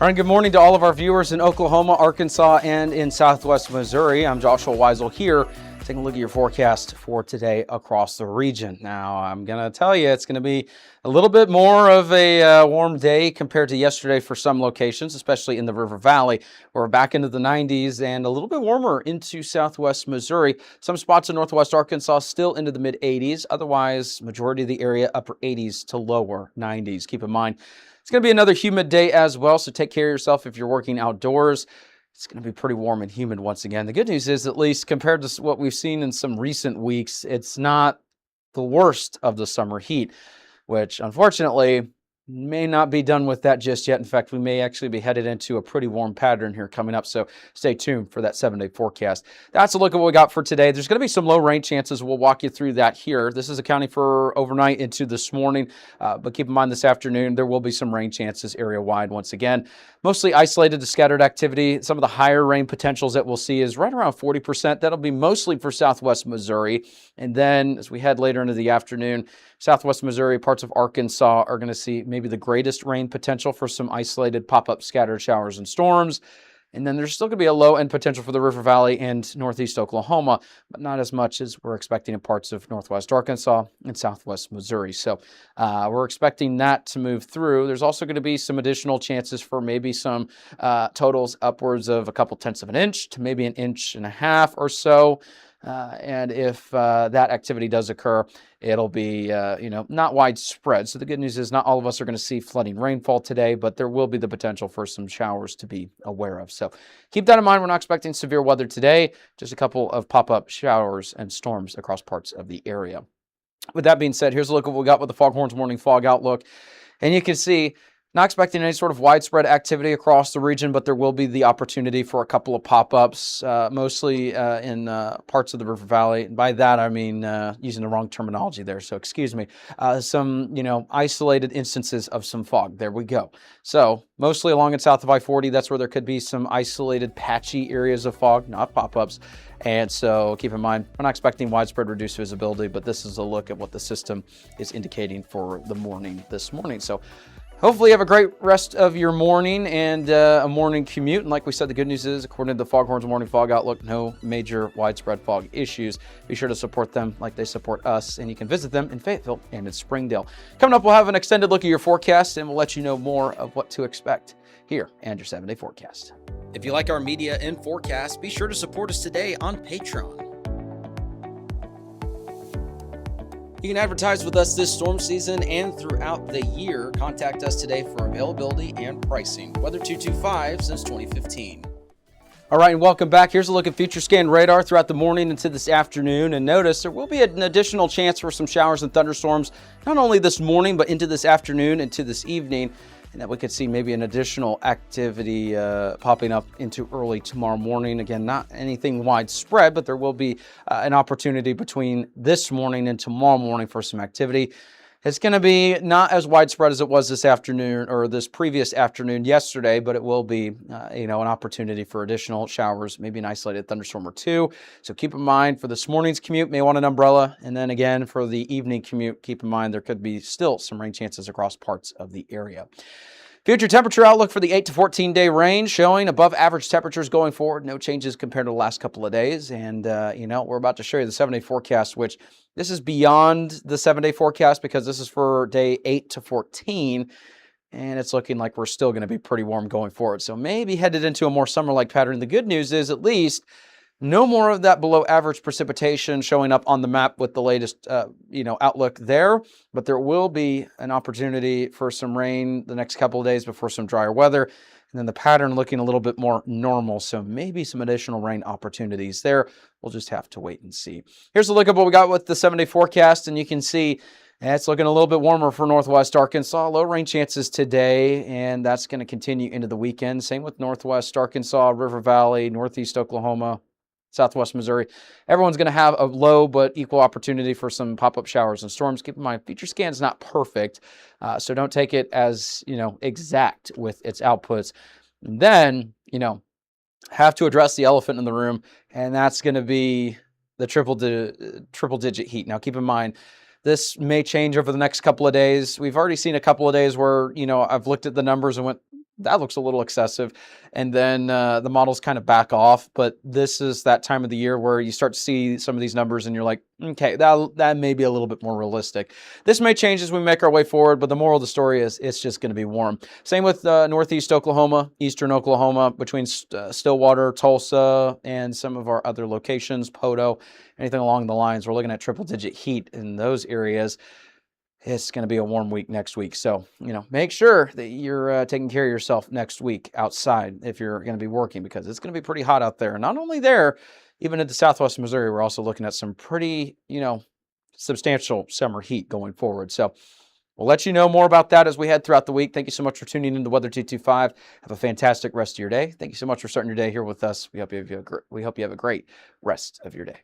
All right, good morning to all of our viewers in Oklahoma, Arkansas, and in Southwest Missouri. I'm Joshua Weisel here, taking a look at your forecast for today across the region. Now, I'm going to tell you it's going to be a little bit more of a warm day compared to yesterday for some locations, especially in the River Valley. We're back into the 90s and a little bit warmer into Southwest Missouri. Some spots in Northwest Arkansas still into the mid 80s. Otherwise, majority of the area upper 80s to lower 90s. Keep in mind, it's going to be another humid day as well, so take care of yourself if you're working outdoors. It's going to be pretty warm and humid once again. The good news is, at least compared to what we've seen in some recent weeks, it's not the worst of the summer heat, which unfortunately may not be done with that just yet. In fact, we may actually be headed into a pretty warm pattern here coming up, so stay tuned for that 7-day forecast. That's a look at what we got for today. There's going to be some low rain chances. We'll walk you through that here. This is accounting for overnight into this morning, but keep in mind this afternoon there will be some rain chances area-wide once again. Mostly isolated to scattered activity. Some of the higher rain potentials that we'll see is right around 40%. That'll be mostly for Southwest Missouri. And then as we head later into the afternoon, Southwest Missouri, parts of Arkansas are going to see maybe the greatest rain potential for some isolated pop-up scattered showers and storms. And then there's still going to be a low end potential for the River Valley and Northeast Oklahoma, but not as much as we're expecting in parts of Northwest Arkansas and Southwest Missouri. So we're expecting that to move through. There's also going to be some additional chances for maybe some totals upwards of a couple tenths of an inch to maybe an inch and a half or so. And if that activity does occur, it'll be, not widespread. So the good news is not all of us are going to see flooding rainfall today, but there will be the potential for some showers to be aware of. So keep that in mind. We're not expecting severe weather today, just a couple of pop-up showers and storms across parts of the area. With that being said, here's a look at what we got with the Foghorns Morning Fog Outlook. And you can see, not expecting any sort of widespread activity across the region, but there will be the opportunity for a couple of pop-ups, mostly in parts of the River Valley. And by that, I mean using the wrong terminology there, so excuse me. Some, isolated instances of some fog. There we go. So mostly along and south of I-40, that's where there could be some isolated patchy areas of fog, not pop-ups. And so keep in mind, we're not expecting widespread reduced visibility, but this is a look at what the system is indicating for the morning this morning. So hopefully you have a great rest of your morning and a morning commute. And like we said, the good news is, according to the Foghorns Morning Fog Outlook, no major widespread fog issues. Be sure to support them like they support us, and you can visit them in Fayetteville and in Springdale. Coming up, we'll have an extended look at your forecast, and we'll let you know more of what to expect here and your 7-day forecast. If you like our media and forecast, be sure to support us today on Patreon. You can advertise with us this storm season and throughout the year. Contact us today for availability and pricing. Weather 225 since 2015. All right, and welcome back. Here's a look at future scan radar throughout the morning into this afternoon. And notice there will be an additional chance for some showers and thunderstorms, not only this morning, but into this afternoon and to this evening. And that we could see maybe an additional activity popping up into early tomorrow morning. Again, not anything widespread, but there will be an opportunity between this morning and tomorrow morning for some activity. It's going to be not as widespread as it was this afternoon or this previous afternoon yesterday, but it will be, an opportunity for additional showers, maybe an isolated thunderstorm or two. So keep in mind for this morning's commute, may want an umbrella. And then again, for the evening commute, keep in mind there could be still some rain chances across parts of the area. Future temperature outlook for the 8 to 14-day range, showing above average temperatures going forward. No changes compared to the last couple of days. And, we're about to show you the 7-day forecast, which this is beyond the 7-day forecast because this is for day 8 to 14. And it's looking like we're still going to be pretty warm going forward. So maybe headed into a more summer-like pattern. The good news is, at least, no more of that below average precipitation showing up on the map with the latest, outlook there. But there will be an opportunity for some rain the next couple of days before some drier weather. And then the pattern looking a little bit more normal. So maybe some additional rain opportunities there. We'll just have to wait and see. Here's a look at what we got with the 7-day forecast. And you can see it's looking a little bit warmer for Northwest Arkansas. Low rain chances today, and that's going to continue into the weekend. Same with Northwest Arkansas, River Valley, Northeast Oklahoma, Southwest Missouri. Everyone's going to have a low but equal opportunity for some pop-up showers and storms. Keep in mind, future scan is not perfect, so don't take it as, exact with its outputs. And then, have to address the elephant in the room, and that's going to be the triple-digit heat. Now, keep in mind, this may change over the next couple of days. We've already seen a couple of days where, I've looked at the numbers and went, that looks a little excessive. And then the models kind of back off. But this is that time of the year where you start to see some of these numbers and you're like, okay, that may be a little bit more realistic. This may change as we make our way forward, but the moral of the story is it's just going to be warm. Same with northeast Oklahoma, eastern Oklahoma, between Stillwater, Tulsa, and some of our other locations, Poto, anything along the lines. We're looking at triple-digit heat in those areas. It's going to be a warm week next week. So, make sure that you're taking care of yourself next week outside if you're going to be working, because it's going to be pretty hot out there. And not only there, even into Southwest Missouri, we're also looking at some pretty, substantial summer heat going forward. So we'll let you know more about that as we head throughout the week. Thank you so much for tuning in to Weather 225. Have a fantastic rest of your day. Thank you so much for starting your day here with us. We hope you have a great rest of your day.